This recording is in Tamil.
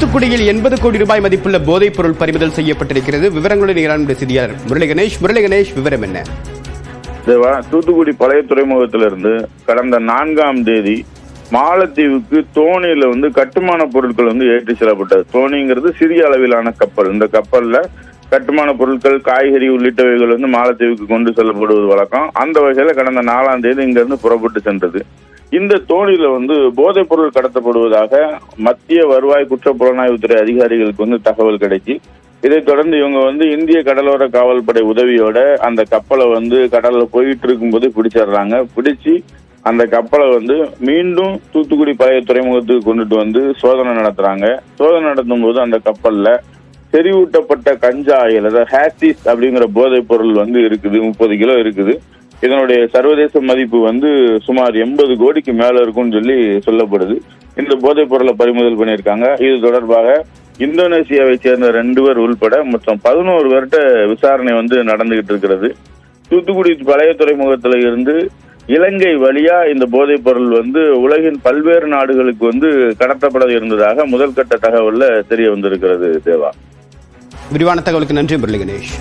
தூத்துக்குடியில் 80 கோடி ரூபாய் மதிப்புள்ள போதைப் பொருள் பறிமுதல் செய்யப்பட்டிருக்கிறது. விவரங்களுடன் செய்தியாளர் முரளிகணேஷ். முரளிகணேஷ், விவரம் என்ன? தூத்துக்குடி பழைய துறைமுகத்திலிருந்து கடந்த 4ஆம் தேதி மாலத்தீவுக்கு தோணியில கட்டுமான பொருட்கள் ஏற்றி செல்லப்பட்டது. தோணிங்கிறது சிறிய அளவிலான கப்பல். இந்த கப்பல்ல கட்டுமான பொருட்கள், காய்கறி உள்ளிட்டவைகள் மாலத்தீவுக்கு கொண்டு செல்லப்படுவது வழக்கம். அந்த வகையில கடந்த 4ஆம் தேதி இங்கிருந்து புறப்பட்டு சென்றது. இந்த தோணியில போதைப் பொருள் கடத்தப்படுவதாக மத்திய வருவாய் குற்ற புலனாய்வுத்துறை அதிகாரிகளுக்கு தகவல் கிடைச்சி, இதைத் தொடர்ந்து இவங்க இந்திய கடலோர காவல்படை உதவியோட அந்த கப்பலை கடல்ல போயிட்டு இருக்கும்போது பிடிச்சிடுறாங்க. பிடிச்சி அந்த கப்பலை மீண்டும் தூத்துக்குடி பழைய துறைமுகத்துக்கு கொண்டுட்டு சோதனை நடத்துறாங்க. சோதனை நடத்தும் போது அந்த கப்பல்ல செறிவூட்டப்பட்ட கஞ்சா ஆயில், அதாவது ஹேசிஸ் அப்படிங்கிற போதைப் பொருள் இருக்குது. 30 கிலோ இருக்குது. இதனுடைய சர்வதேச மதிப்பு சுமார் 80 கோடிக்கு மேல இருக்கும்னு சொல்லப்படுது. இந்த போதைப் பொருளை பறிமுதல் பண்ணியிருக்காங்க. இது தொடர்பாக இந்தோனேசியாவை சேர்ந்த 2 பேர் உள்பட மொத்தம் 11 பேர்கிட்ட விசாரணை நடந்துகிட்டு இருக்கிறது. தூத்துக்குடி பழைய துறைமுகத்தில இருந்து இலங்கை வழியா இந்த போதைப் பொருள் உலகின் பல்வேறு நாடுகளுக்கு கடத்தப்பட இருந்ததாக முதல் கட்ட தகவல்ல தெரிய வந்திருக்கிறது. தேவா, விரிவான தகவலுக்கு நன்றி முரளிகணேஷ்.